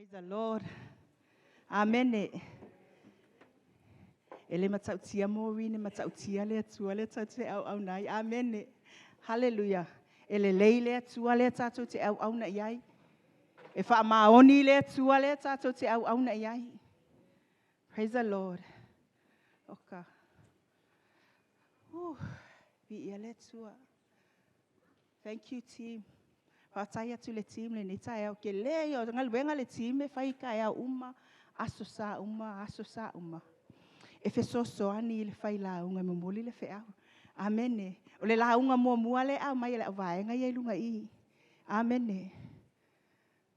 Praise the Lord. Amen. Ele matautia morini matautia le tua le tatu au nai. Amen. Hallelujah. Ele leile tua le tatu te au na iai. E fa maoni le tua le tatu te au na iai. Praise the Lord. Oka. Bi le tua. Thank you, team. Fataya tu le team le nita ya ke le yo ngal wenga le team me fai ka ya asosa uma. E fe so ani le fai la unga me moli le fe au. Amen. O le la unga mo muale au mai le vai nga ye lunga I. Amen.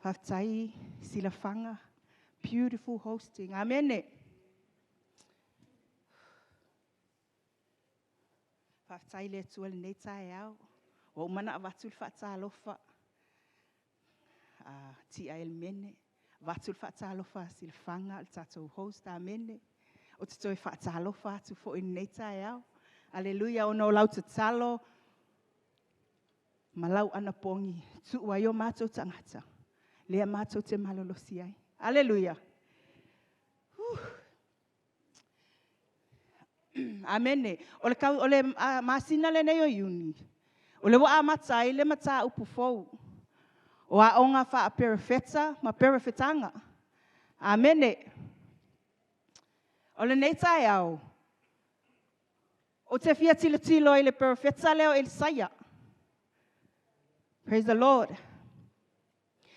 Fatai sila fanga beautiful hosting. Amen. Fatai le tu le nita ya o mana vatul fata lofa. Ti el mene vatul fatalofa silfanga al tato host amene o te toi fatalofa tu fo in neta ya aleluia ono lau te talo malau ana pongi tu wa yo mato tangata le mato te malolosi ai aleluia amene ole masina le nei o yuni ole wa amatai le mata upu fo o a onga fa perfeta ma perfetanga. Amen. O le nei tai au. O te fia tilo ile perfeta leo il saya. Praise the Lord.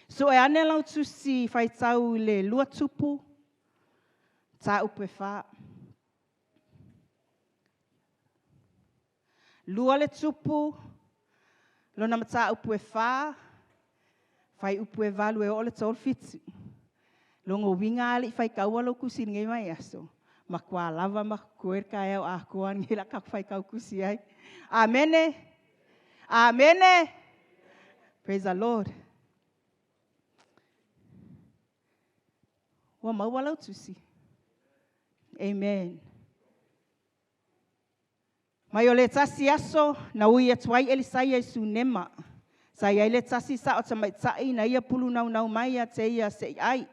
So e ane lau tu si fai tau le lua tupu ta upe fa. Lua le tupu lo na mata upe fa. Fai upue valu e ole tol fitu. Longo winga ali fai kaua lo kusi ngai mai aso. Makwa lava makuer ka eo a koan ngila ka fai kau kusi ai. Amen. Amen. Praise the Lord. Wa mau wala tusi. Amen. Mai ole tasi aso na ui atuai elisaya isu nema. Saya ile tasi sa o tamai tai na ia pulu nau mai te ia se ai.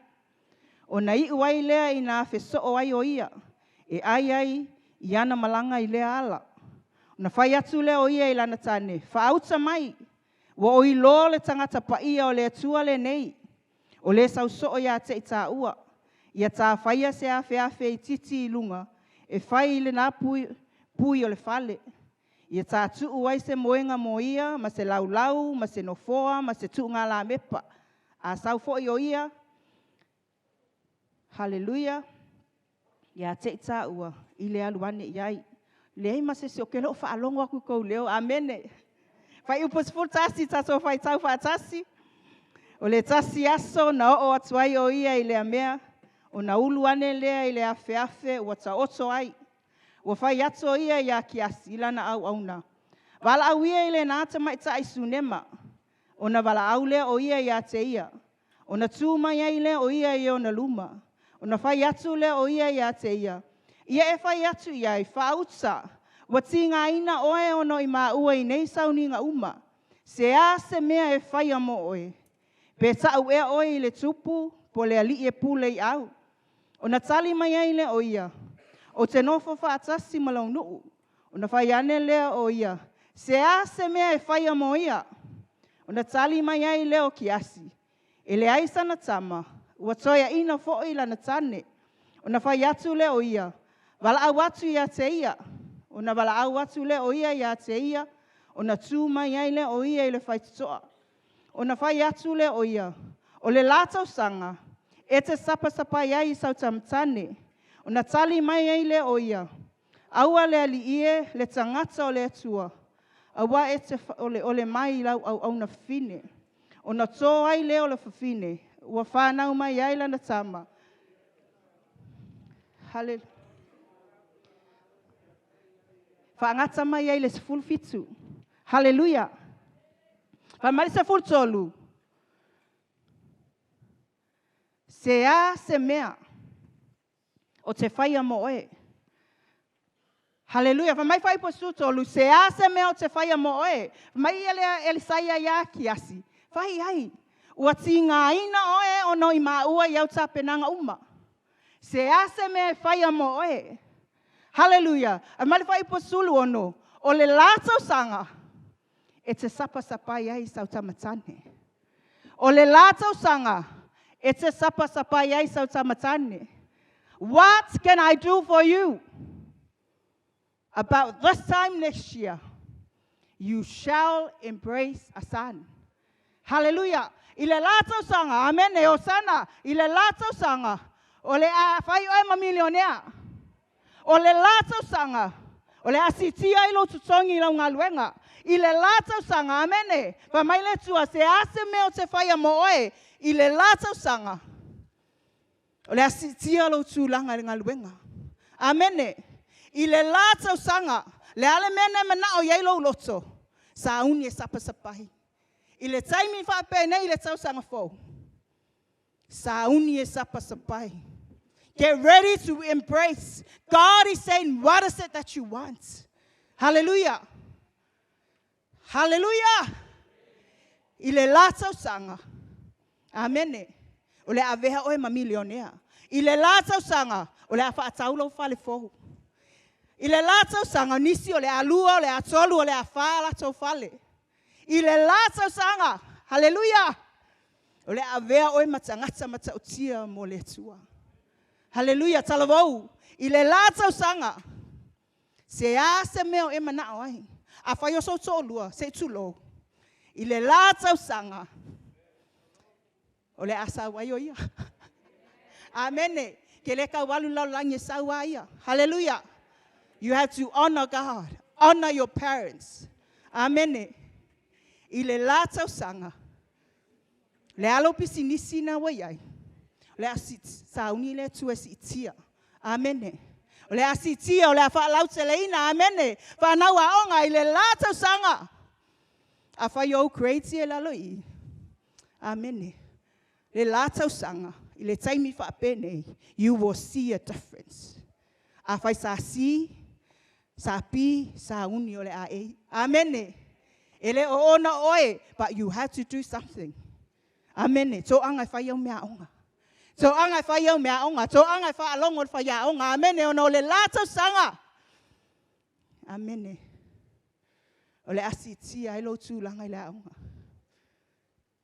O nei uai lea ina fe so o ai o ia. E ai iana malanga I lea ala. Na fai atu lea o ia ilana tane. Fa auta mai. Wa o ilo le tangata pa ia o le atua le nei. O le sau so o ia te I ta ua. Ia ta faia se afe I titi ilunga. E fai le na pui o le fale. Ia tātu uai se moenga mo ia, ma se laulau, ma se nofoa, ma se tu ngā la mepa. A sau fo I o ia. Hallelujah. Ia te tā ua, I le aluane iai. Lei ma se o kelo wha alongo aku kou leo. Amene. Fai upos full tasi, taso fai tau wha tasi. O le tasi aso, na o atuai o ia I le amea. O na uluane lea I le afe, ua ta oto ai. Wa fai ato ia ia kiasi ilana au na. Wala au ia ile na ata mai ta isunema. Ona wala au lea o ia te ia. Ona tu mai ile o ia ona luma. Ona fai atu lea o ia te ia. Ia e fai atu ia I fautsa. Wa tinga ina oe ono I ua I nei sauni nga uma. Se a se mea e fai amo oe. Pe tau ea oe I le tupu po le ali e pule I au. Ona tali mai ile o ia. O te nofo whaatasi malau nuu. O na whai ane lea o ia. Se a se mea e whai amo ia. O na tali mai ai leo ki asi. E le aisa na tama. Ua toia ina fo ila na tane. O na whai atu leo ia. Wala au atu ia te ia. O na wala au atu leo ia te ia. O na tū mai ai leo ia I le whai tutoa. O na whai atu leo ia. O le lātau sanga. E te sapa iai I sau tamtane. O na tali mai ai le o ia. Aua le ali ie, le tangata o le atua. Awa e te ole mai lau au na fine. O na tō ai le o le fafine. Ua whanau mai ai la na tama. Hallelujah. Whaangata mai ai le se full fitu. Hallelujah. Whamari se full tolu. Se a se mea. O te whai amo oe. Hallelujah. Whamai whai po sutolu. Se a se mea o te whai amo oe. Whamai ele saia ia ki asi. Whai ai. Ua tinga ina oe ono I maua iau tā penanga uma. Se ase me whaia mo oe. Hallelujah. A mali whai po sulu ono. O le lātau sanga. E te sapa ai sau tamatane. O le lātau sanga. E te sapa ai sau tamatane. What can I do for you? About this time next year, you shall embrace a son. Hallelujah. Ile lātau sanga. Amen. E o sana. Ile lātau sanga. O le a whai oe ma milionea. O le lātau sanga. O le asitia ilo tutongi lau ngā luenga. I le lātau sanga, amene. Pa mai le tua, se ase me o te whaia mo oe. I le lātau sanga. O le asitia ilo tūlanga ngā luenga. Amene. I le lātau sanga. Le ale mene mena o yeilo loto. Sa uni e sapa sapahi. I le taimi whapene I le tau sanga fo. Sa uni e sapa sapahi. Get ready to embrace. God is saying, what is it that you want? Hallelujah. Hallelujah. I le lātau sanga. Amene. O le aveha oe ma milionea. I le lātau sanga. O le a whaataulo whale fohu. I le lātau sanga nisi o le alua, o le atolu, o le a whaala tau whale. I le lātau sanga. Hallelujah. O le avea oe matangata matautia mo le tua. Hallelujah, talavou. I le lātau sanga. Se ase meo e mana oai. A whai oso tōlua, se tulo. I le lātau sanga. O le asa wai o ia. Amene. Ke le ka walu lau langi sa waia. Hallelujah. You have to honor God. Honor your parents. Amene. I le lātau sanga. Le alo pisi nisi na waiai. Le asit sauni le tu asitia. Amene. Le asitia o le fa lau teleina. Amene. Fa na wa onga I le lātau sanga. A fa yo crazy e laloi. Amene. Le lātau sanga. I le taimi fa pene. You will see a difference. A fa sa si, sa pi, sa uni o le a e. Amene. Ele o ona oe. But you have to do something. Amene. So anga fa yo mea onga. So anga fa yo mea onga. So anga fa alongo fa ya onga. Amene ono le lātau sanga. Amene. O le asitia ilo tūlanga I le onga.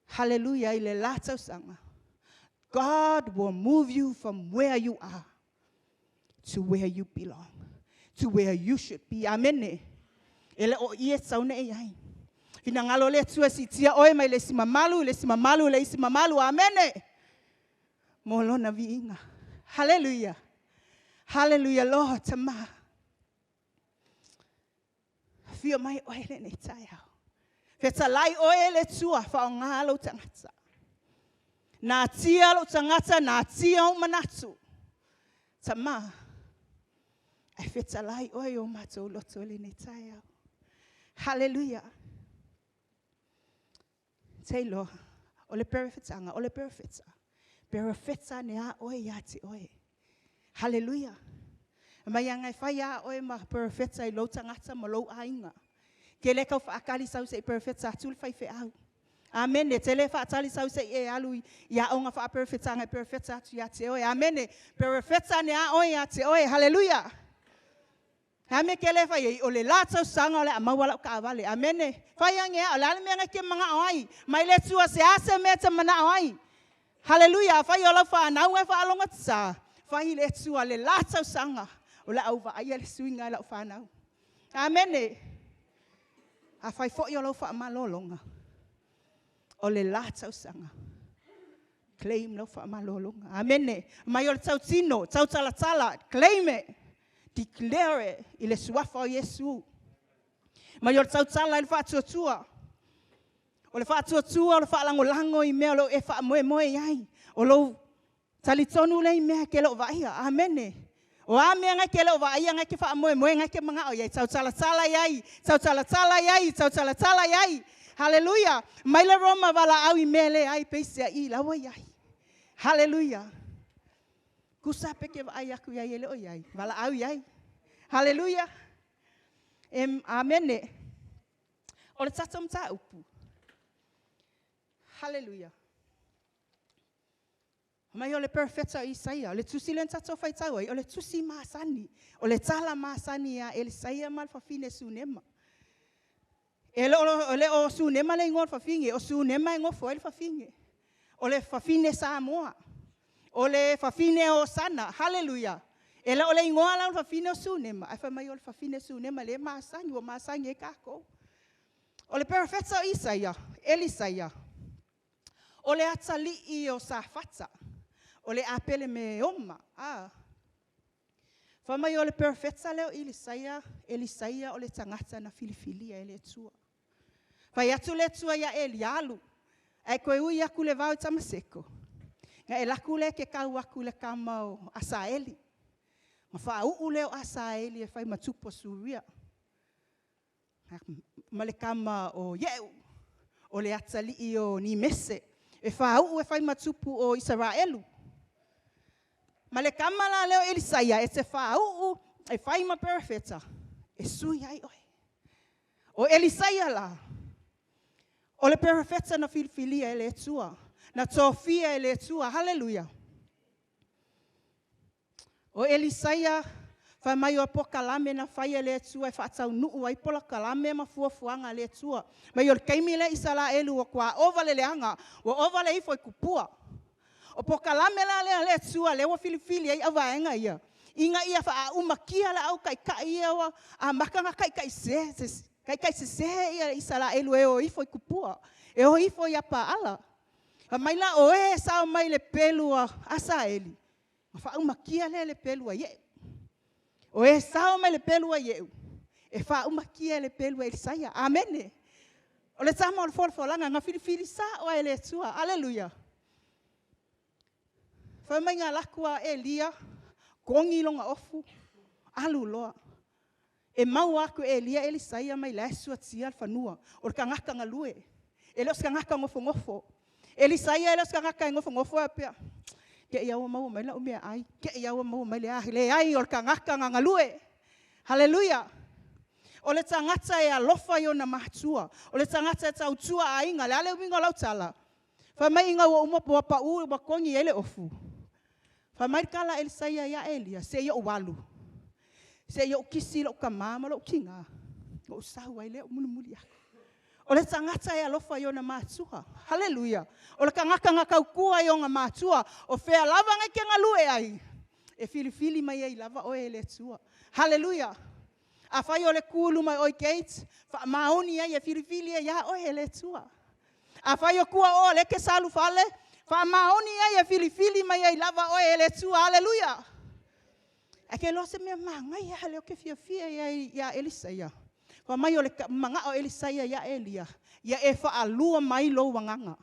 Hallelujah. I le lātau sanga. God will move you from where you are to where you belong. To where you should be. Amene. Ele o ie saune e ai. Fina ngalo le tu asitia oe mai le simamalu, le simamalu, le simamalu. Amene. Molona viinga. Hallelujah. Hallelujah, Lord. Tama. Fio mai oe ne tai au. Feta lai oe le tua fa o ngalo tangata. Na tia lo tangata, na tia o manatu. Tama. Ai feta lai oe o mato loto le ne tai au. Hallelujah. Taylor. Ole perfetanga, ole perfeta. Perfetsa ne a oe yati oe. Hallelujah. Mai anga fai a oe ma perfetsa I lo tangata ma lo ainga. Ke le kau whaakali sau se perfetsa tul fai fe au. Amen. Te le whaatali sau se e alu ia onga wha perfetsa ngai perfetsa tu ya te oe. Amen. Perfetsa ne a oe ya te oe. Hallelujah. Hame ke le fai o le lātau sanga o le amawala ka avale. Amen. Fai ange o le alime anga ke mga oai. Mai le tua se ase me te mana oai. Hallelujah. Fai o la wha anau e wha alonga tsa. Fai le tua le lātau sanga. O le au wa aia le suinga la wha anau. Amen. A fai fo i o la wha amalolonga. O le lātau sanga. Claim la wha amalolonga. Amen. Mai o le tau tino, tau talatala. Claim it. Declare it. I le suafa o Yesu. Mai o le tau tala I le wha tuatua. O le wha tuatua, o le wha lango I mea lo e wha moe moe iai. O lo talitonu le I mea ke lo vaia. Amen. O a mea ngai ke lo vaia ngai ke wha moe moe ngai ke mga o iai. Tau talatala iai. Tau talatala iai. Tau talatala iai. Hallelujah. Mai le roma wala au I mea le ai peisea I lawa iai. Hallelujah. Kusa peke vai aku iai ele o iai. Wala au iai. Hallelujah. Amen. O le tatam ta upu. Hallelujah. Mai o le perfecta Isaia, o le tusi len tatou faitau ai, o le tusi masani, o le tala masani a Elisaia mal fafine sunema. O le o sunema le ngol fafinge, o sunema ngofo el fafinge. O le fafine Samoa, o le fafine o sana, haleluya. Ela o le ingoa la o fafine o sunema, ai fa mai o le fafine sunema le masani, o masani e kako. O le perfecta Isaia, Elisaia, o le atali I o Safata, o le apele me oma. Fa mai o le perfecta leo Elisaia o le tangata na filifilia e le tua. Fa atu le tua ia Elialu, ai koe ui aku le vau tamaseko. Nga e laku le ke kau aku le kamau Asaeli. Ma fa uu leo Asaeli e fai matupo suria. Ma le kama o Yeu, o le atali I o Nimese, e fa uu e fai matupu o Israelu. Ma le kama la leo Elisaia, e te fa uu e fai ma perfecta, e sui ai oi. O Elisaia la, o le perfecta na filifilia e le tua, na tofia e le tua, haleluya. O Elisaia, fa mai o pokalame na fai e le tua, e fa atau nuu ai pola kalame ma fuafuanga le tua. Mai o le kaimile Isalaelu o kwa ova le leanga, o ova le ifo I kupua. O pokalame la le tua, le wa filifili ai avaenga ia. Inga ia fa a umakia la au kai ia wa, a makanga kai se. Kai se ia Isalaelu e o ifo I kupua. E o ifo ia paala. Mai la o e sao mai le pelu a Asaeli. Fa umakia le pelu a ye. O e sao mai le pelu a ye. E fa umakia le pelu a Elisaia. Amen. O le tama o le folanga nga filifili sa o e le tua. Aleluia. Fa mai ngā lakua Elia, kongi longa ofu, alu loa. E mau aku Elia Elisaia mai lesu atia al fanua. O le kangaka ngalue. E leo skangaka ngofo. Elisaia e leo skangaka ngofo apea. Ke iawa mau mai la umea ai. Ke iawa mau mai le ahi. Le ai o le kangaka ngalue. Haleluya. O le tangata e alofa I ona mahatua. O le tangata e tautua a inga. Le ale winga lau tala. Fa mai inga wa umopo wa pau wa kongi ele ofu. Fa mai kala Elisaia ya Elia. Se ia uwalu. Se ia ukisi la ukamama la ukinga. O usahu ai le umuli aku. O le tangata e alofa I ona mahatua. Haleluya. O le kangaka ngakaukua I ona mahatua. O fea lava ngai ke ngalue ai. E filifili mai ai lava o ele tua. Haleluya. A fai o le kulu mai oi gates. Fa maoni ai e filifili ya o ele tua. A fai o kua o le ke salu fale. Fa maoni ai e filifili mai ai lava o ele tua. Haleluya. E ke lo se me mangai hale o ke fia ya Elisaia. Fa mai o le manga o Elisaia ya Elia. Ya e fa alua mai lo wanganga.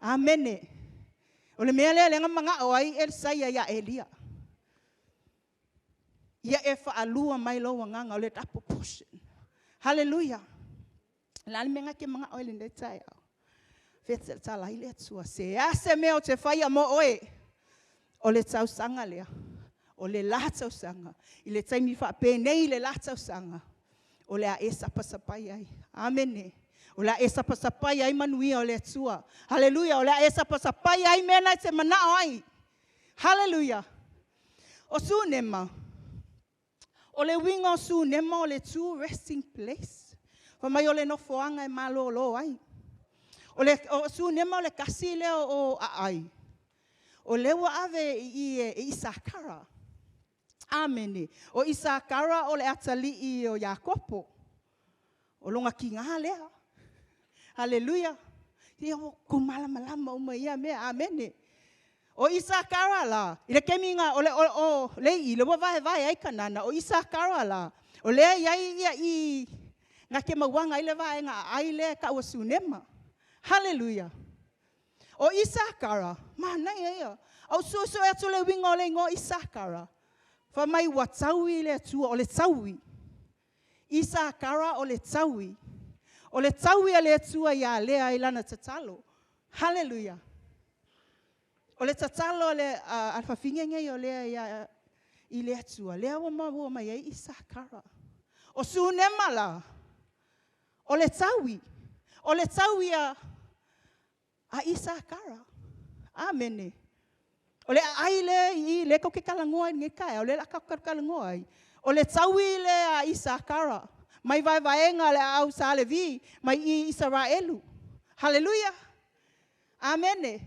Amen. O le mea le manga o ai Elisaia ya Elia. Ya e fa alua mai lo wanganga o le tapo portion. Hallelujah. La le menga ke manga o le ndetai. Fetsa tala ile tsua se ase me o te fai mo oe. O le tau sanga lea. O le latau sanga. I le taimi fa penei le latau sanga. O le a e sapasapai ai. Amen. O le a e sapasapai ai manuia o le tua. Hallelujah. O le a e sapasapai ai mena te manao ai. Hallelujah. O sunema. O le winga o sunema o le tu resting place. Fa mai o le nofoanga e malolo ai. O sunema o le kasi leo o ai. O lewa ave I Isakara. Amen. O Isakara o le atali I o Yakopo. O longa ki ngā lea. Hallelujah. Ia o kumalama uma ia mea. Amen. O Isakara la. I le keminga o le I le vai ai kanana. O Isakara la. O le ia I ngā ke mawanga I le vai ngā ai le ka ua sunema. Hallelujah. O Isakara. Mana ia. Au so e atu le winga o le ngo Isakara. Fa mai wa taui le tua o le taui. Isakara o le taui. O le taui a le tua ia lea ilana tatalo. Hallelujah. O le tatalo le alfafinga ngai o lea ia I le tua. Lea wa mai ai Isakara. O sunema la. O le taui. O le taui a Isakara. Amen. O le ai le I le ko ke kalangoa nge kai, o le la ka kalangoa ai. O le taui le a Isakara, mai vai vaenga le au sa Levi, mai I Israelu. Hallelujah. Amen.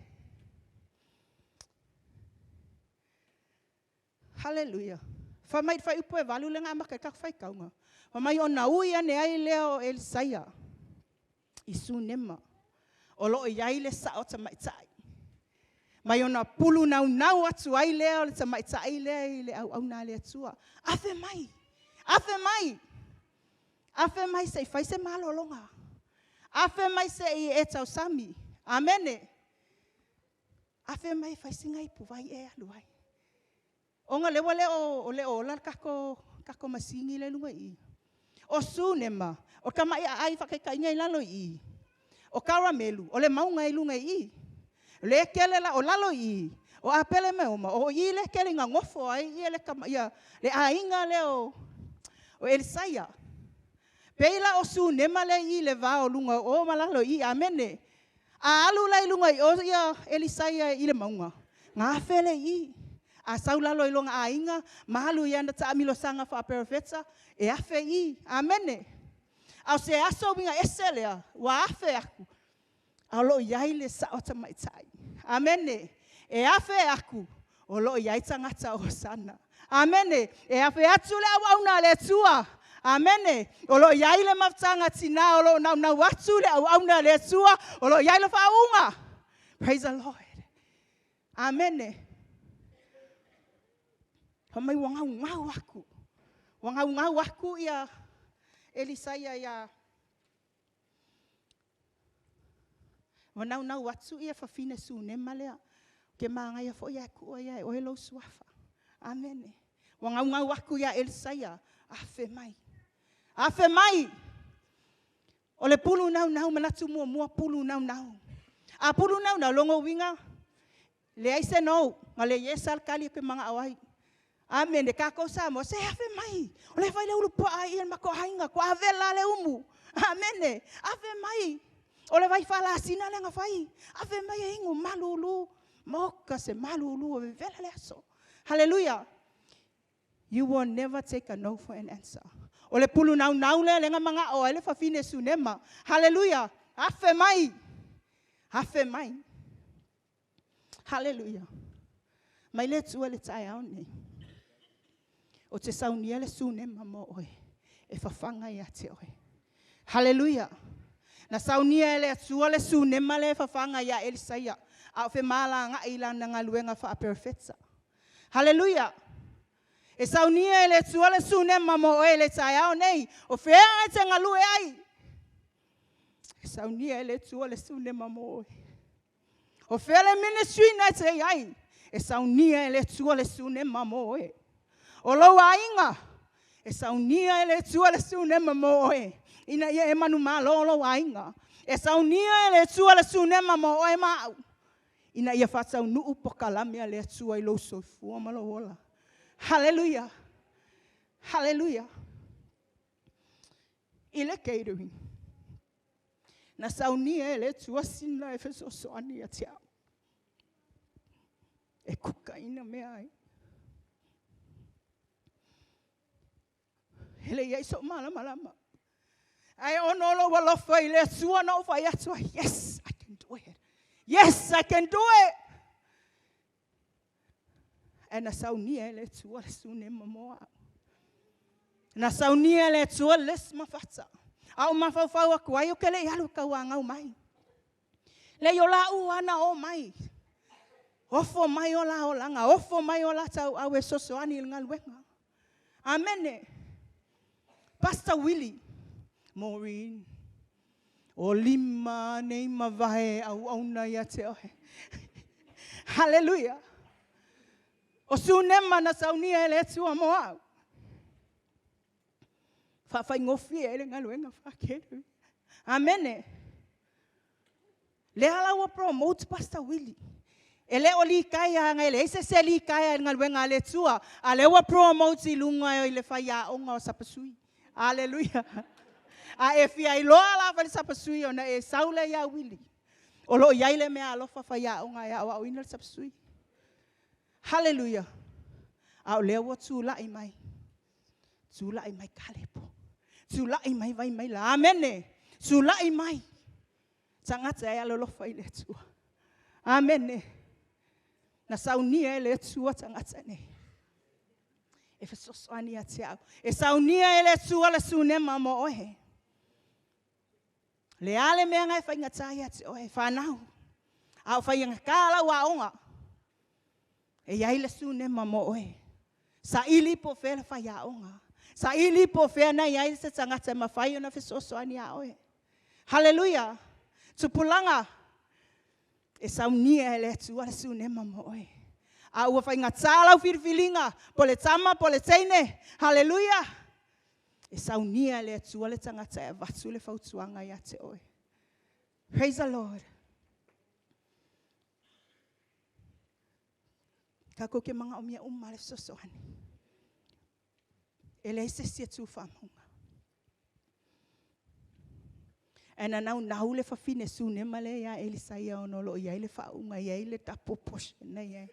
Hallelujah. Fa mai fa upo e valu le nga maka ka fai kaunga. Fa mai ona ui ane ai leo Elisaia. Isu nema. O lo iai le sa o tamai tai. Mai ona pulu nau atu ai leo le tamai tai le au na le atua. Afe mai. Afe mai. Afe mai se fai se malolonga. Afe mai se I e tau sami. Amene. Afe mai fai singa I puvai e aluai. Onga lewa le o la kako masingi le lunga I. O sunema. O kama ai whakekainga I lalo I. O karamelu. O le maunga I lunga I. Le kele la o lalo I. O apele me oma. O I le kele nga ngofo ai. I le kama ia. Le ainga le o Elisaia. Peila o sunema le I le va o lunga o malalo I. Amene. A alu lai lunga I. O ia Elisaia I le maunga. Ngā fele I. A saulalo ilonga ainga, mahalu yanda ta amilo sanga fa perfetsa, e afe I, amene. Au se aso minga eselea, wa afe aku. Au lo yaile sa ota maitai, amene. E afe aku, o lo yaita ngata o sana, amene. E afe atule au na le tua, amene. O lo yaile maftanga tina, o lo na watule au na le tua, o lo yaile fa unga. Praise the Lord, amene. Hamai wangau aku. Wangau aku ia Elisaia ia. Wanau watu ia fafine sune malea. Ke manga ia fo ia ku ia o hello swafa. Amen. Wangau aku ia Elisaia. Afe mai. Afe mai. Ole pulu nau manatu mua pulu nau. A pulu nau longo winga. Le aise no. Ngale yesal kali ke manga awai. Amen. De kako samo se afe mai. Ole vai le ulupa ai en mako hainga ko avela le umu. Amen. Afe mai. Ole vai fala sina le ngafai. Afe mai ingo malulu. Moka se malulu vela le so. Hallelujah. You will never take a no for an answer. Ole pulu nau le manga o ele fa fine sunema. Hallelujah. Afe mai. Afe mai. Hallelujah. Mai le tu le tai aone. O te saunia le sunema mo oe. E fafanga ia te oe. Hallelujah. Na saunia le atua le sunema le fafanga ia Elisaia. A fe mala nga ila na ngaluenga fa perfetsa. Hallelujah. E saunia le atua le sunema mo oe le tai aone. O fe te ngalue ai. E saunia le atua le sunema mo oe. O fe le ministry na te ai. E saunia le atua le sunema mo oe. O lo ainga. E saunia ele tua le sunema moe. Ina ia e manu malo lo ainga. E saunia ele tua le sunema moe mau. Ina ia fata nu upokalami ele tua ilo sofu malo ola. Hallelujah. Hallelujah. Ile catering. Na saunia ele tua sina e feso soani atia. E kukaina me ai. Ele ia so malama. I onolo wala fai le sua no fai atua. Yes, I can do it. Yes, I can do it. And na saunia le tua le sune moa. Na saunia le tua les mafata. Au mafau aku ai o kele alu ka wanga mai. Le yo la uana o mai. Ofo mai o la olanga, ofo mai o la tau au e soso ani ngalwenga. Amen. Pastor Willie, Maureen, o lima nei mavahe au auna ia te ohe. Hallelujah. O sunema na saunia ele tua moa. Fa ngofi ele ngaluenga fa keru. Amen. Le ala wa promote Pastor Willie. Ele oli kaya ngale se li kaya ngaluenga le tua. Ale wa promote ilunga ile fa ya onga sapasui. Hallelujah. A e fia I loa la fa sapasui ona e saule ya Willie. O lo yaile me alofa fa ya onga ya wa wina sapasui. Hallelujah. Au leo wa tūlai mai. Tūlai mai kalepo. Tūlai mai vai mai la. Amene. Tūlai mai. Tangata e alolofa i le tua. Amene. Na saunia e le tua tangata ne. E fesosoani a te au. E saunia e le tua le sunema mo ohe. Le ale mea ngai whai ngatai a te ohe. Whanau. Au whai ngakala wa onga. E iai le sunema mo ohe. Sa ili po whela whai a onga. Sa ili po whena iai se tangata ma whai ona fesosoani a ohe. Hallelujah. Tupulanga. E saunia e le tua le sunema mo ohe. A ua whai ngatala u whirwhilinga. Pole tama, pole teine. Hallelujah. E saunia le tua le tangata e vatu le whautuanga ia te oe. Praise the Lord. Ka koke manga o mia umma le sosoani. E le se sia tu whamunga. E na nau le whawhine sunema le ia Elisaia ono lo ia le whaunga ia le tapo poshena ia.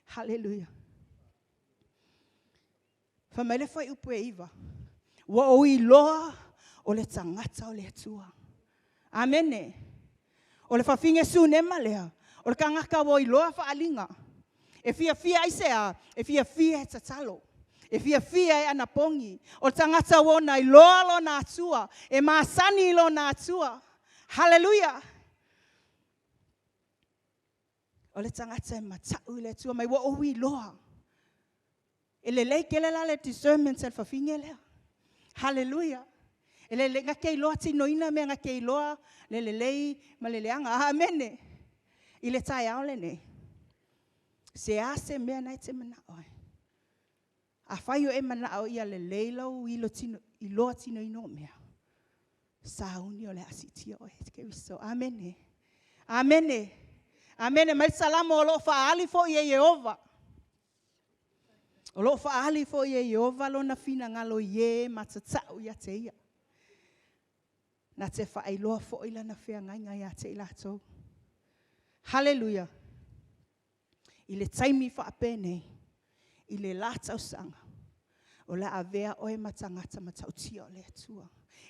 Hallelujah. Whamele whai upu e iwa. Wa o i loa o le tangata o le atua. Amene. O le whawhinge sunema lea. O le kangaka wa i loa whaalinga. E fia ai sea. E fia e tatalo. E fia e anapongi. O le tangata wa na i loa lo na atua. E maasani lo na atua. Hallelujah. O le tangata e matau le atua. Mai wa o i loa. E le lei ke le la le discernment se whawhinge lea. Hallelujah. E le nga kei loa tino ina me nga kei loa le lei ma le leanga. Amene. I le tai ao le ne. Se ase mea nai te mana oe. A whaio e mana o ia le leilau i loa tino ino mea. Sauni o le asitia oe. Te kewiso. Amene. Amene. Amene. Mai salamo o loo whaali fo i e Yehova. O loo whaali fo i e Yehova lo na fina ngalo ye matatau ia te ia. Na te whaailoa fo ila na whea ngai ia te ila tau. Hallelujah. I le taimi whaapene. I le latau sanga. O le avea oe matangata matautia o le atua.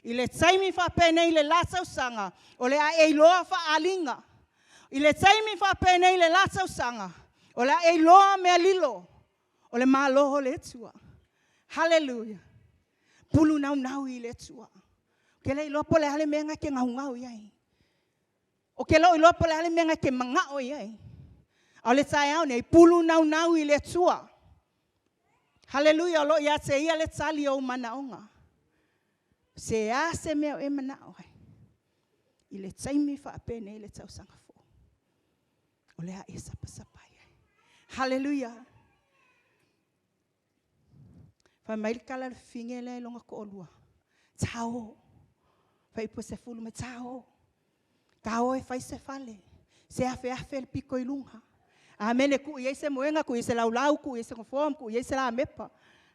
I le taimi whaapene i le latau sanga. O le a eiloa whaalinga. I le taimi whaapene i le latau sanga. O le a eiloa mea lilo. O le māloho le tua. Hallelujah. Pulu nau i le tua. Ke le ilopo le hale menga ke ngau iai. O ke lo ilopo le hale menga ke mangao iai. O le tai au nei pulu nau i le tua. Hallelujah. O lo ia te ia le tali o manaonga. Se a se mea e manao ai. I le taimi whaapene i le tau sangafo. O le a e sapa iai. Hallelujah. Fa mai kala finge le longa ko olua. Tao. Fa ipo se fulu me tao. Tao e fai se fale. Se afe le piko i lunga. Amene ku i se moenga ku i se laulau ku i se conform ku i se la mepa.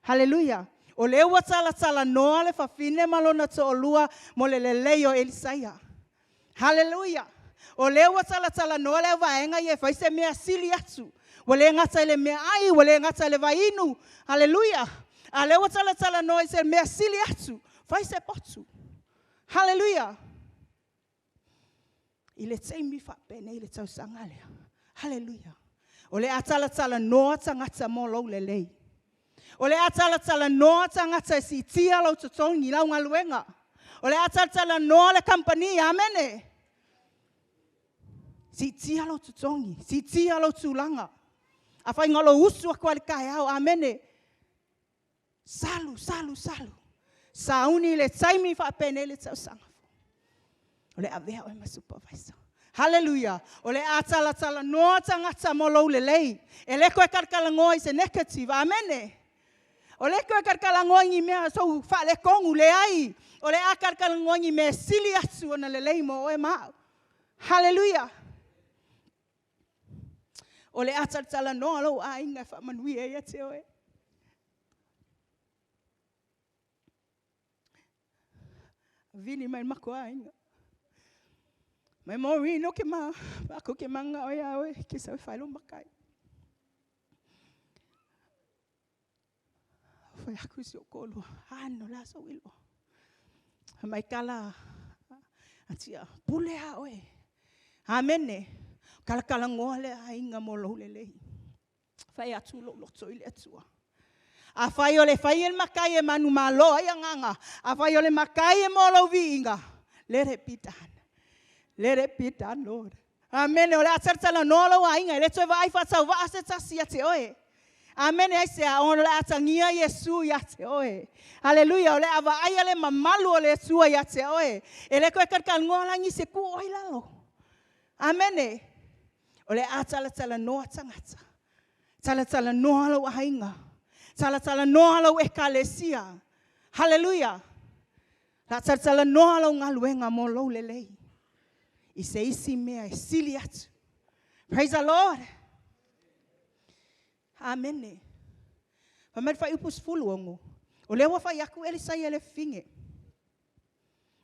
Hallelujah. O le ua tala noa le fa fine malona to olua mo le leo Elisaia. Hallelujah. O le ua tala noa le vaenga i e fai se mea sili atu. Wale ngata le mea ai, wale ngata le vainu. Hallelujah. A lewa tala noa i se mea sili atu. Fai se potu. Hallelujah. I le teimi whapene i le tau sangalea. Hallelujah. O le atala noa tangata mo lau le lei. O le atala noa tangata si tia lau totongi lau ngaluenga. O le atala noa le kampani. Amene. Si tia lau totongi. Si tia lau tulanga. A whai ngalo usu a kwa le kai au. Amene. Salu. Sauni le taimi whaapene le tau sangafo. O le avea oe ma supervisor. Hallelujah. O le atala noa tangata mo lau le lei. E le koe karkalangoa i se negative. Amene. O le koe karkalangoa i mea so wha le kongu le ai. O le a karkalangoa i mea sili atu ona le lei mo oe mao. Hallelujah. O le atala noa lau a inga wha manui e te oe. Vini mai mako ainga. Mai mori no ke ma, ako ke manga oia oe, ke sa whaelo makai. fai aku si o kolu. Ano la so ilo. Mai kala atia pule a oe. Amene. Kala ngole a inga mo lo lelei. Fai atu lo so ile atua. A fai ole fai el makai e manu malo ai nganga. A fai ole makai e mo lo vinga. Let it be done. Let it be done, Lord. Amen. Ole atsala no lo a inga. Le tso vai fa sa va se tsi ate oe. Amen. Ai se a ono le atangia Yesu ya te oe. Hallelujah. Ole ava ai ale mamalu ole Yesu ya te oe. Ele ko ka ngolangi se ku oi lalo. Amen. Ole atsala no atangata. Tsala no lo ainga. Tsala no lo ekalesia. Hallelujah. La tsala no lo ngaluenga mo lo lelei. I se isi mea sili atu. Praise the Lord. Amen. Pamer fai upus fulu ongo. O lewa fai aku ele sai ele finge.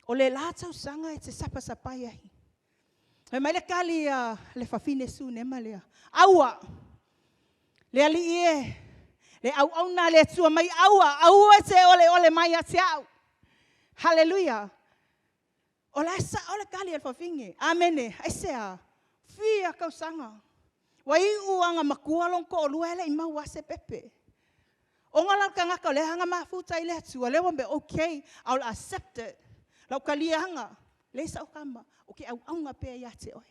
O le lata usanga e te sapai ai. E mai le kali le fafine su ne malea. Aua. Le ali ie. Le au na le tua mai aua. Aua e te ole mai a te au. Hallelujah. Ola kali el fafinge. Amene. Aisea. Fia kau sanga. Wai uanga makua long ko luele ima wase pepe. Onga la kanga ka le hanga mafuta ile tua le wambe okay. I'll accept it. Lau kali hanga. Le sa kama. Okay au nga pe ya te oi.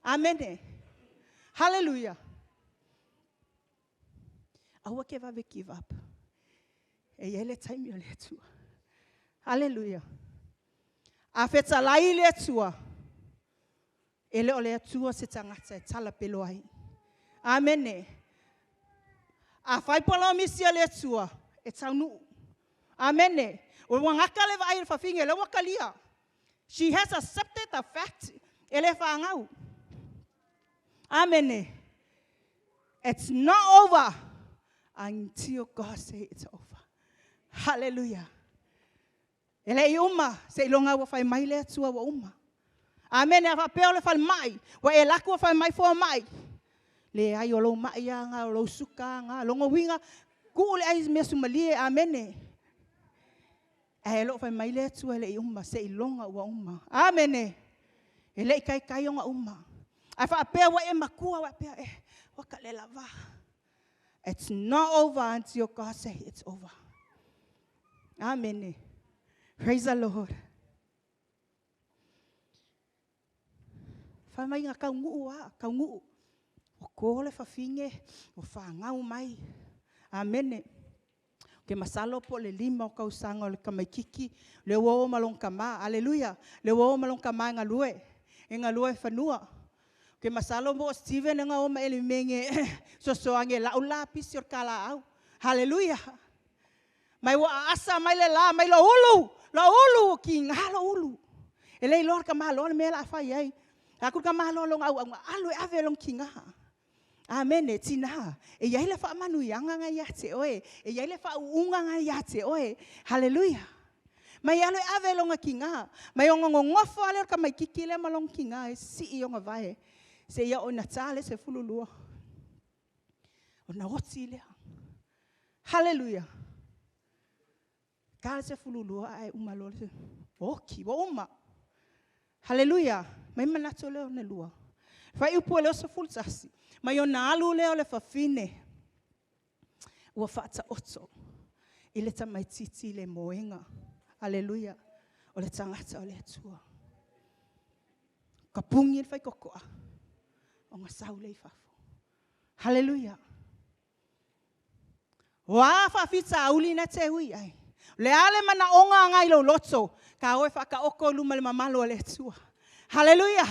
Amene. Hallelujah. Awa ke va give up. E ele time yo le tua. Hallelujah. A feta lai le tua. Ele ole tua se tangata tala pelo ai. Amen. A fai polo misia le tua. E taunu. Amen. O wangaka le vai fa finge le wakalia. She has accepted the fact. Ele fa ngau. Amen. It's not over until God says it's over. Hallelujah. Ele iuma se ilonga wa fai mai le tua wa uma. Amen. Ava peo le fai mai. Wa e laku wa fai mai fo mai. Le ai o lo mai nga o lo suka nga longo winga ku le ai mesu malie. Amen. E lo fai mai le tua le iuma se ilonga wa uma. Amen. Ele kai nga uma. Ava peo wa e makua wa peo wa ka le lava. It's not over until God says it's over. Amen. Praise the Lord. Fa mai nga kaungu. O kole fa finge, o fa ngau mai. Amen. Ke masalo po le lima o kausanga o le kamaikiki, le wo malong kama. Hallelujah. Le wo malong kama nga lue. Nga lue fanua. Ke masalo mo Steven nga o maeli menge so ange la lapis yor kala au. Hallelujah. Mai wa asa mai le la mai lo ulu. Lo ulu ki ngalo ulu. Ele lor ka malo me la fa yai. Aku ka malo long au alu ave long kinga. Amen tina. E yai le fa manu yanga nga ya te oe. E yai le fa unga nga ya te oe. Hallelujah. Mai alu ave long kinga. Mai ongo ngofo ale ka mai kikile malong kinga si yonga vai. Se ia o natale se fululua. O na otile. Hallelujah. Kala se fululua ai umalo se. Oki wa uma. Hallelujah. Mai manato leo ne lua. Fai upo leo se fulsasi. Mai ona alu leo le fafine. Ua fata oto. Ile ta mai titi le moenga. Hallelujah. O le tangata o le tua. Kapungi fai kokoa. O nga saule i fafo. Hallelujah. Wa fafita auli na te hui ai. Le ale mana onga ngai lo loto. Ka oe whaka oko luma le mamalo le tua. Hallelujah.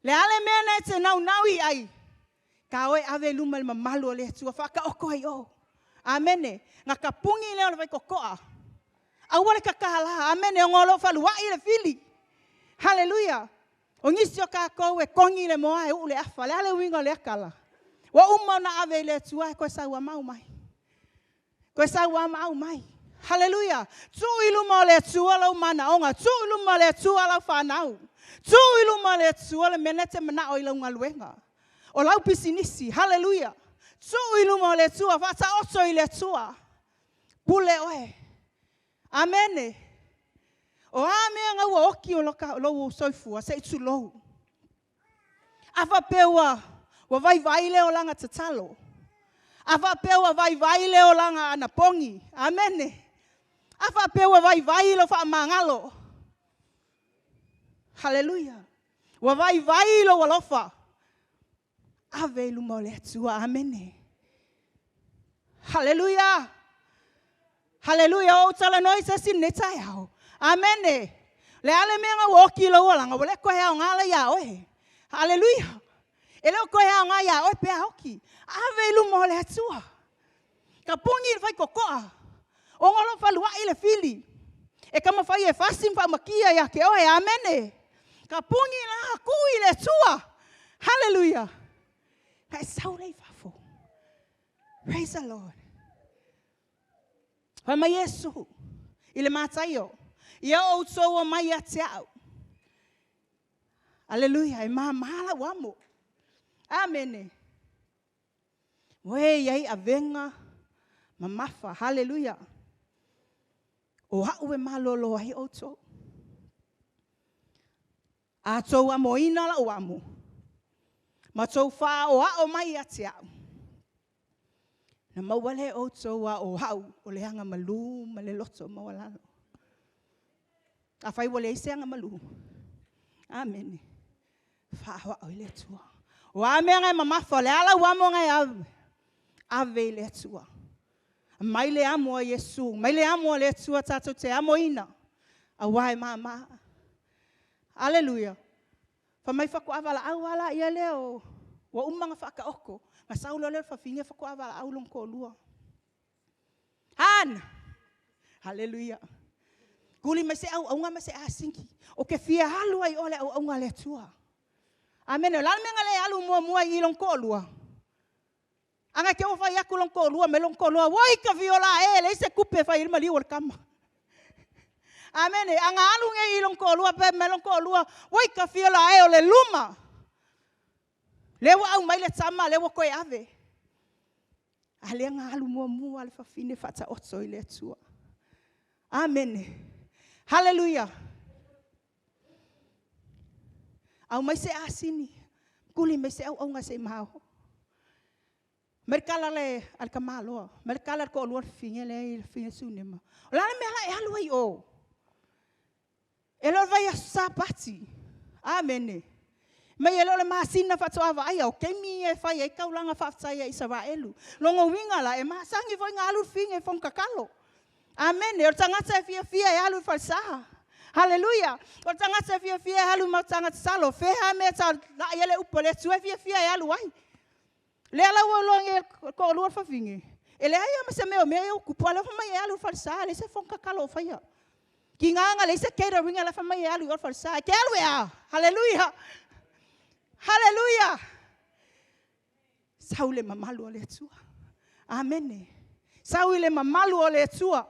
Le ale mena e te naui ai. Ka oe ave luma le mamalo le tua. Whaka oko ai o. Amene. Nga kapungi leo le vai kokoa. Awale kakahala. Amene. O ngolo falua i le fili. Hallelujah. O ngisi o kako e kongi le moa e ule afa. Le ale wingo le akala. Wa uma na ave le tua. Koe sa ua mau mai. Koe sa ua mau mai. Hallelujah. Tu iluma le tua lau mana onga. Tu iluma le tua lau whanau. Tu iluma le tua le menete mana o ilau ngaluenga. O lau pisinisi. Hallelujah. Tu iluma le tua. Whata oso i le tua. pule oe. Amene. O amea ngau oki o lo soifua se itu lo. Afa pewa wa vai leo langa tatalo. Afa pewa vai leo langa anapongi. Amene. Afa pewa vai lo fa mangalo. Hallelujah. Wa vai lo walofa. Ave lumole tua. Amene. Hallelujah. Hallelujah. O tala noi se sineta yao. Amene. Le ale menga woki lo langa wole ko ya ngala ya oe. Hallelujah. Ele ko ya nga ya oe pe hoki. Ave lumole tua. Kapungi fai kokoa. O ngolo fa lua ile fili. E kama fai e fasting fa makia ya ke oe. Amene. Kapungi la ku ile tua. Hallelujah. Kai saurei fafo. Praise the Lord. Fama Yesu. Ile matayo. Ia o tso mai atiao. Hallelujah. E mahala wamo. Amen. We yai avenga mamafa. Hallelujah. O hau e malolo ai o tso. A tso amoina la o amo. Ma tso fa o hao mai atiao. Na mawale o tso wa o hau o le hanga malu ma le loto mawalalo. A fai wale ise hanga malu. Amen. Fa wa o le tua. Wa me ngai mamafa le ala wa mo ngai ave. Ave le tua. Mai le amo Yesu. Mai le amo le tua tato te amo ina. A wai mama. Hallelujah. Fa mai fa ko avala au ala ia leo. Wa umanga fa ka oko. Nga saulo le fa finge fa ko avala au long ko lua. Han. Hallelujah. Kuli mai se au nga mai se asinki. O ke fia halu ai ole au nga le tua. Amen. La menga le halu mua i long ko lua. Anga ke o fa yaku long ko lua me long ko lua. Woi ka viola le se kupe fa ilma li wal kama. Amen. Anga alu nge i long ko lua pe me long ko lua. Woi ka viola o le luma. Lewa au mai le tama lewa koe ave. Ale nga alu mua le fa fine fata otso ile tua. Amen. Hallelujah. Au mai se asini. Kuli mai se au nga se mau. Merkala le al kamalo. Merkala ko luar finge le finge sunema. La me ala alu ai o. Elo vai sapati. Amen. Mai elo le masina fatoa vai o kemi e fai e kaulanga fatsai e Israelu. Longo winga la e masangi foi ngalu finge fon kakalo. Amen. O tangata fia e alu falsa. Hallelujah. O tangata fia e alu ma tangata salo. Fe ha me ta la ele upole tu fia e alu ai. Le ala wo longe ko luar fa finge. Ele ai ma se me o kupola fa mai alu falsa le se fon kakalo fa ya. Kinganga le se kera winga la fa mai alu falsa. Ke alu ya. Hallelujah. Hallelujah. Saule mamalu ole tua. Amen. Saule mamalu ole tua.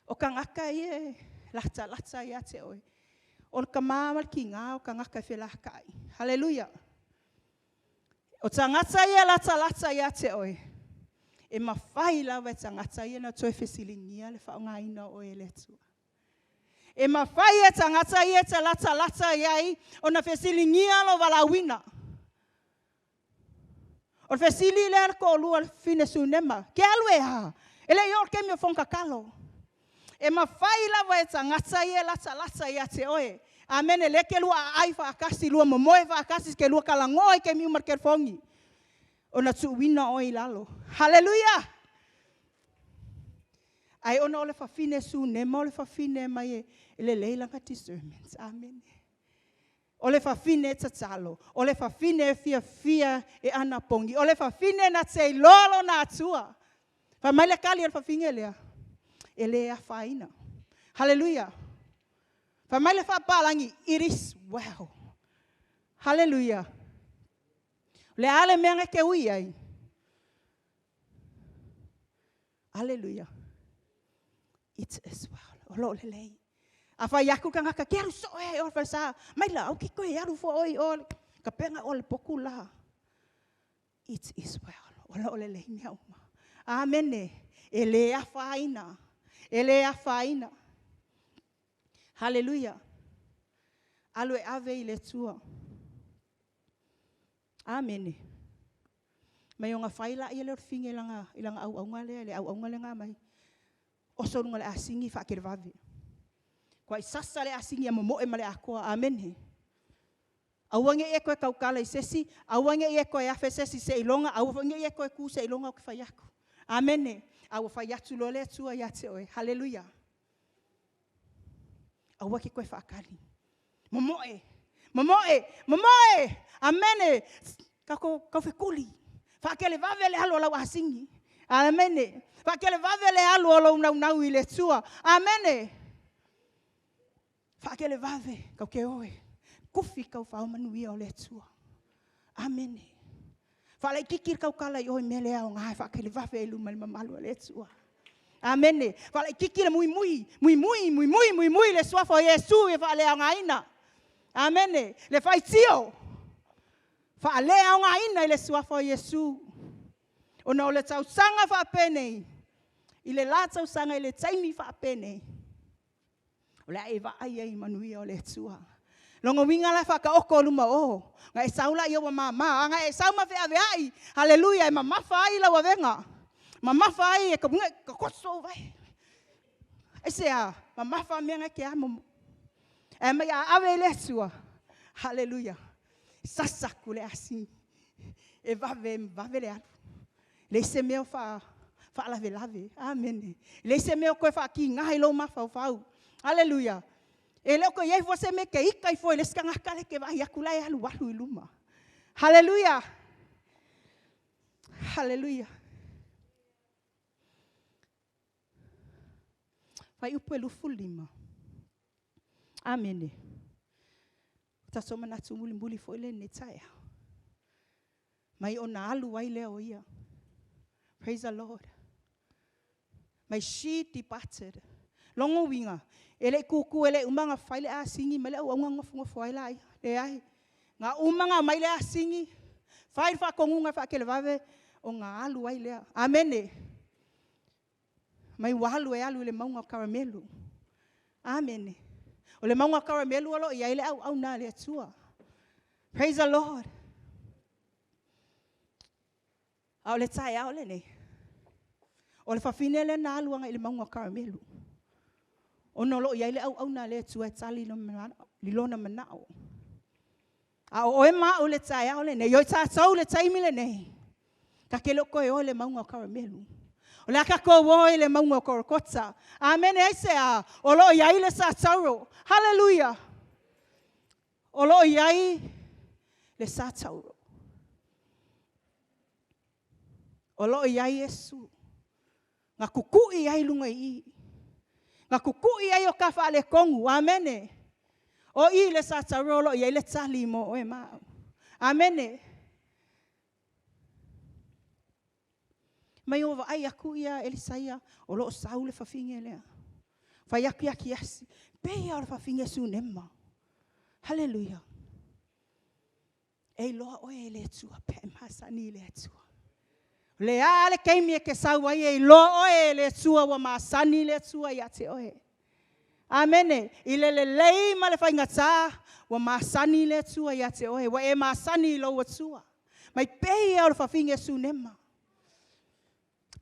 O kangaka ye latsa ya te oi. O kamamal kinga o kangaka felaka. Hallelujah. O tangata ye latsa ya te oi. E mafai lava tangata ye na toe fesilingia le faungaina o ele tua. E mafai e tangata ye te latsa yai o na fesilingia lo valawina. O fesili le ko lua fine sunema. Ke alwe ha. Ele yo ke me fonka kalo. E mafai lava e tangata ye latsa ya te oe. Amen. Le ke lua ai fa akasi lua momoe fa akasi ke lua kalangoi ke mi marker fongi. O na tuwina oi lalo. Hallelujah. Ai ona ole fa fine sunema ole fa fine mai ele leila ka discernment. Amen. Ole fa fine tatsalo. Ole fa fine fia e ana pongi. Ole fa fine na sei lolo na atua. Fa mai le kali ole fa fine lea. Ele a faina. Hallelujah. Fa mai le fa palangi. It is well. Hallelujah. Le ale menga ke ui ai. Hallelujah. It is well. Olo le lei. Afa yaku kanga ka keru so e o fa mai la o ki ko yaru fo oi o ka penga o le pokula. It is well. Olo le lei mi uma. Amene. Ele a faina. Ele a faina. Haleluia. Alue ave ile tua. Amene. May nga faila ile finge ilang au ngale au ngale nga mai. Oso ngale asingi fa kirvave. Kwa sasa le asingi ya momo male akoa. Amen. Awange eko kaukala isesi, awange eko afesesi se ilonga, awange eko ku se ilonga ku fayaku. Amen. Awu fayatu lole tua yate oe. Hallelujah. Awaki ko fakali. Momoe. Amen. Kako fekuli. Fakele vavele halo la wasingi. Amen. Fakele vavele halo la unau ile tua. Amen. Fakele vave kauke oe. Kufi kau fa manuia ole tua. Amen. Fala kikir kau kala yo mele au ngai fakele vave lu mal malu ole tua. Amen. Fala kikir mui le sua fo Yesu e fala au ngaina. Amen. Le fai tio. Fa le au ngaina le sua fo Yesu. Ona ole tau sanga fa pene. Ile la tau sanga ile taimi fa pene. Ole eva ai manuia ole tua. Longo winga la fa ka oko luma o. Nga e saula ia wa mama, nga e sauma fe ave ai. Haleluia, e mama fa ai la wa venga. Mama fa ai e ka bunga ka koso vai. E sea, mama fa menga ke amo. E me ave le tua. Haleluia. Sasa kule assim. E vave le alu. Le se meu fa lave. Amen. Le se meu ko fa ki ngai lo ma fa. Haleluia. Ele ko ye você me que ikai foi les kanga kale ke vai akulai alu walu iluma. Haleluia. Haleluia. Vai o pelo fulima. Amen. Ta soma na tumuli mbuli foi le netaya. Mai ona alu wai le oia. Praise the Lord. My sheep departed. Longo winga. Ele kuku ele umanga faile asingi mele o nganga fungo faile ai le ai nga umanga maile asingi faile fa kongunga fa kele vave o nga alu ai le amen mai walu e alu le maunga caramelo amen o le maunga caramelo lo ia ile au na le tua. Praise the Lord. Au le tai au le ne o le fa finele na alu nga ile maunga caramelo. Ono lo ia ile au na le tua tali no lilona manao. A o e ma o le tai o le ne yo ta tau le tai mile ne. Ka ke lo ko e o le maunga caramelo. O le ka ko o le maunga korokota. Amen e se a o lo ia ile sa tau. Hallelujah. O lo ia le sa tau. O lo ia Yesu. Nga kuku ia lunga I. Nga kuku ia yo ka fa le kongu. Amen. O I le sa tarolo ia le tali mo o e ma. Amen. Mai o ai aku ia Elisaia o lo Saul fa finge le. Fa yaki asi. Pe ia fa finge su nema. Hallelujah. E lo o e le tua pe masani le tua. Le ale kaimi ke sawa ye lo oe le tua wa masani le tua ya te oe. Amen. Ile le lei ma le faingata wa masani le tua ya te oe. Wa e masani lo wa tua. Mai pei au fa finge su nema.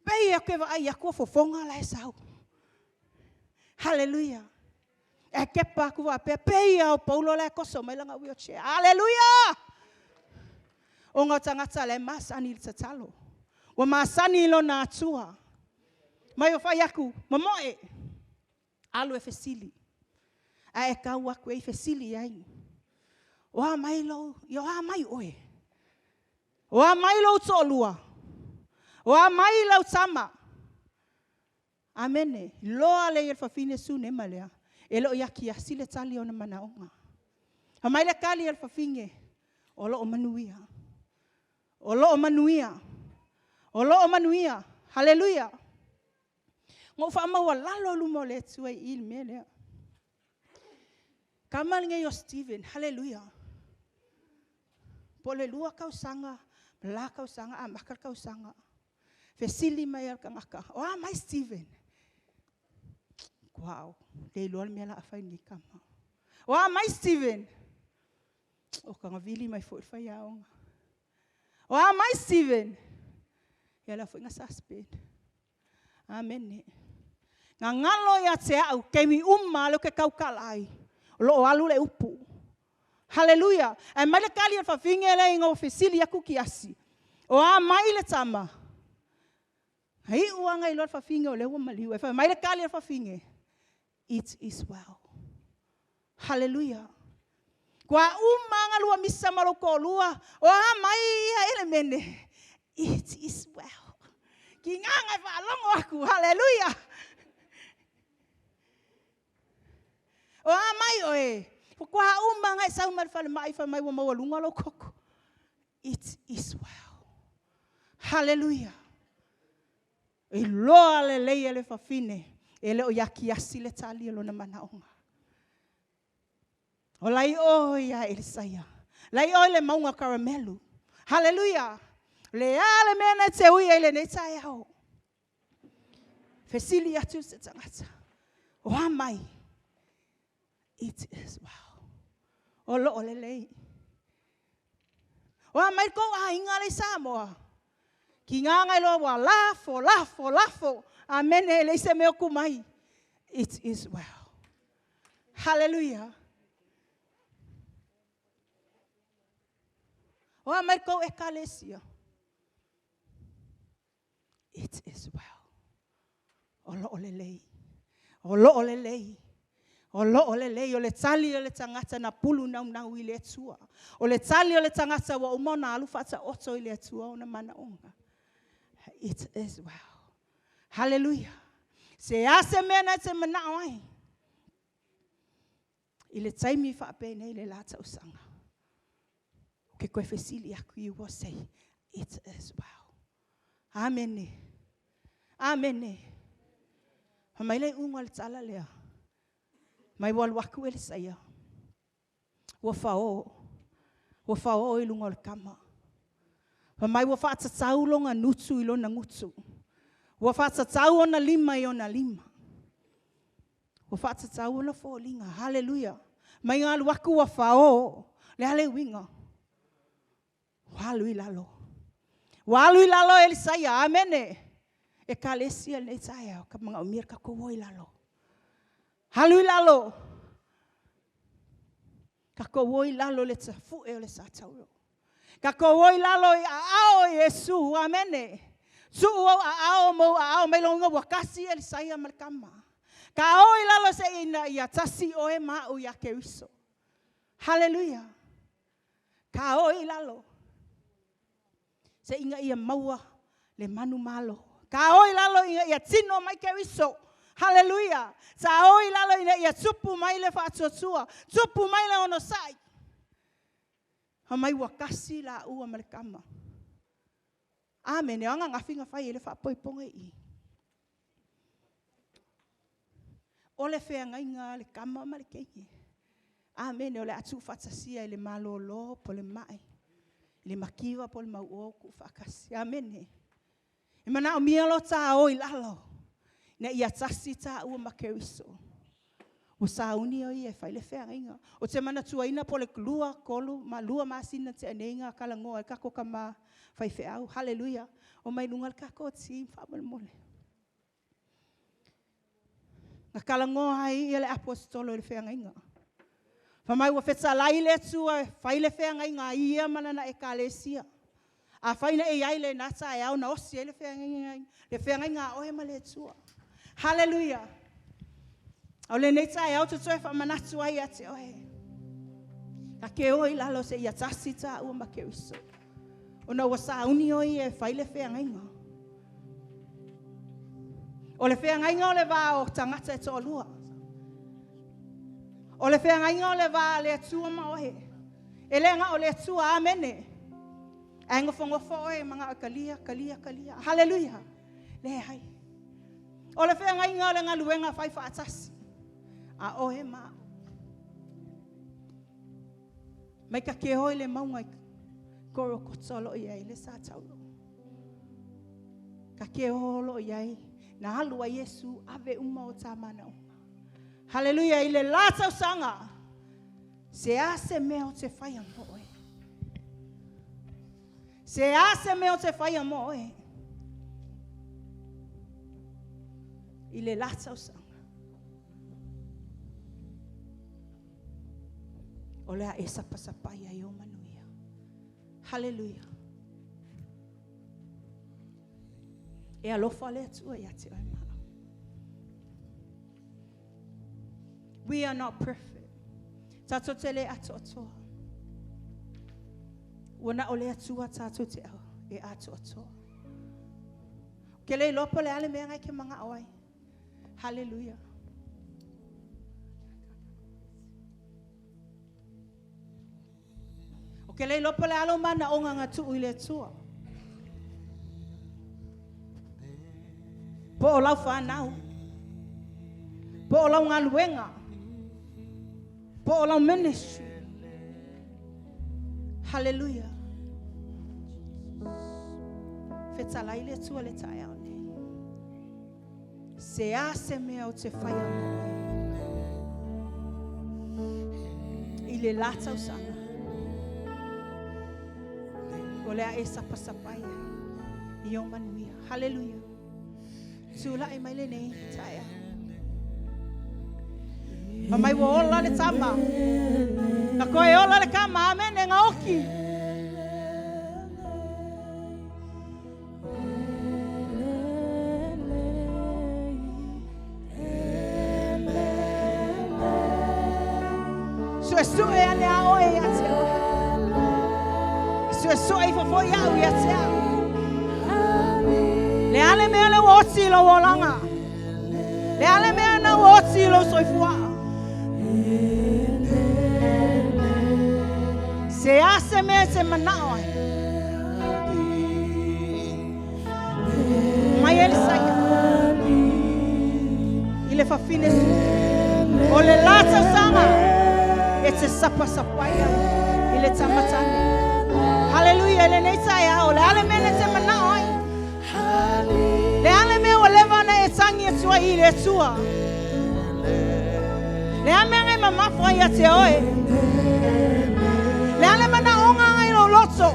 Pei ke va ai ko fofonga la sau. Hallelujah. E ke pa ku va pei au Paulo la ko so mai langa wheelchair. Hallelujah. O ngata le masani le tatalo. Wa masani lo na tua. Mai o fai aku, mamoe. Alu e fesili. A e kau aku e fesili ai. Wa mai lo, yo a mai oe. Wa mai lo tolua. Wa mai lo tama. Amene. Lo ale e fafine su ne malea. E lo yaki asile tali ona manaonga. Ha mai le kali e fafinge. O lo o manuia. O lo o manuia. O lo manuia. Hallelujah. Ngo fa ma wala lu mo le tsue il mele. Kamal nge yo Steven. Hallelujah. Pole lua kau sanga, bla kau sanga, makar kau sanga. Fesili mai al kangaka. O mai Steven. Wow. Dei loal me la afai ni kama. O mai Steven. O kanga vili mai foi fai aonga. O mai Steven. Ya la foi nga suspend. Amen. Nga ngalo ya te au kemi lo ke kau kalai. Lo alu le upu. Hallelujah. E mai le kali fa finge le ingo fesili aku kiasi. O mai le tama. Hei uanga ilo fa finge o le wa maliu. E fa mai le kali fa finge. It is well. Hallelujah. Kwa umanga lua misa maloko lua. O mai ele mene. It is well. Ki nganga fa longo aku. Hallelujah. O mai oe. Kwa umanga sa umar fa mai fa mai wa mawalunga lo koko. It is well. Hallelujah. E loa le leia le fa fine. Ele o yaki asile tali lo na manaonga. O lai o ya Elisaya. Lai o le maunga karamelu. Hallelujah. Le ale mena te ui ele ne tai au. Fesili atu se tangata. O amai. It is well. O lo o le lei. O amai ko a inga le Samoa. Ki nganga lo wa lafo. Amen. Ele se me kumai. It is well. Hallelujah. O amai ko ekalesia. It is well. O lo o le lei. O lo o le lei. O lo o le lei, o le tali o le tangata na pulu nau i le atua. O le tali o le tangata wa umona alu fata oto i le atua o na manaonga. It is well. Hallelujah. Se ase mena te manao ai. I le taimi whaape nei le lata usanga. Ke koe fesili aku i ua say, it is well. Amen. Amen. Mai le unga le tala lea. Mai wal waku Elisaya. Wa fao i lunga o le kama. Mai wa whaatatau longa nutu i lona ngutu. Wa whaatatau ona lima i ona lima. Wa whaatatau ona fōlinga. Hallelujah. Mai ngā waku wa fao. Le hale winga. Walu i lalo. Walu i lalo Elisaya. Amene. E kalesia le taia. Ka mga umir ka kowo i lalo. Halu i lalo. Ka kowo i lalo le tafu e o le satauro. Ka kowo i lalo i ao Yesu. Amene. Su ao mo ao mai longa wakasi Elisaya malkama. Ka o i lalo se ina ia tasi o e ma o ia keriso. Hallelujah. Ka o i lalo. Se inga ia maua le manu malo. Ka o i lalo ia tino mai keriso. Hallelujah. Sa o i lalo ia tupu mai le whaatotua. Tupu mai le ono sai. Ha mai wakasi la ua malkama. Amen. E anga ngafinga whai ele whaapoiponga i. O le whea ngainga le kama ma le keingi. Amen. O le atu whatasia ele malolo po le mai. Le makiwa po le mau ku whakasi. Amen. E mana o mialo ta o i lalo. Na ia tasi ta ua makeriso. O sauni o i e whai le whea ngainga. O te mana tuaina po le lua kolu. Ma lua masina te aneinga kalangoa. E kako kama whai whea au. Hallelujah. O mai nungal kako ti whamole mole. Nga kalangoa hai i le apostolo le whea ngainga. Whamai ua whetsa lai le tua. Whai le whea ngainga ia mana na e kalesia. A whaina e ai le nata e au na osi e le whea ngainga. Le whea ngainga o he ma le tua. Hallelujah. O le neita e au te toe whamanatu ai ate oe. Ka ke oi lalo se ia tasi ta ua makeriso. O na ua sauni oi e whai le whea ngainga. O le whea ngainga o le wā o tangata e toa lua. O le whea ngainga o le wā le atua ma ohe. E lenga o le atua amene. E ngofongofo oe mga kalia. Hallelujah. Le hai. O le whea ngainga o le ngaluenga whai whaatasi. A ohe ma. Mai ka ke hoi le maunga koro kotolo i e le sa tauro. Ka ke holo iai. Na halu a Yesu ave uma o tā manao. Hallelujah, ile lata sanga. Se ase mea o te whaia moe. Se ase mea o te whaia moe. Ile lata sanga. O lea e sapasapaia i o manuia. Hallelujah. E alofa le atua i ate oi maa. We are not perfect. Tato te le ato atoa. Wana o le atua tato te au e ato atoa. Ke le lopo le ale mea ngai ke mga awai. Hallelujah. O ke le lopo le alo mana o nganga tu i le atua. Po o lau whanau. Po o lau ngā luenga. Po o lau ministry. Hallelujah. Whetalai le tua le tae au nei. Se a se mea o te whaia moe. I le lata usanga. O lea e sapasapaia. I o manuia. Hallelujah. Tula e mai le nei tae au. Ma mai wo ola le tama. Na koe ola le kama amene ngā oki. Sue ane a oe i ate au. Sue i fafoi au i ate au. Le ale mea le woti lo wolanga. Le ale mea na woti lo soifua. Se ase mea se manao. Mai ele saia. Ile fafine su. O le lata sama. E te sapasapaia. Ile tamatane. Hallelujah. Ele nei saia. O le ale mea se manao. Le ale mea o lewa na e tangi e tua i le tua. Le ale mea ngai mamafua i a te oe. Le ale mana onga ngai lo loto.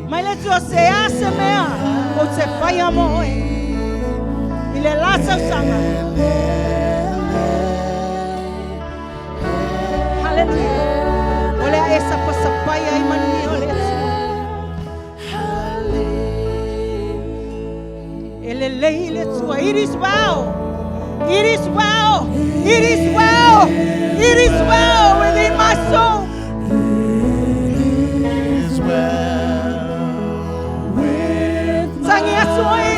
Mai le tua se ase mea o te whaia moe. I le lata usanga. Hallelujah. O le a e sapasapaia i manui o le tua. It is well. It is well. It is well. It is well within my soul. It is well with my soul.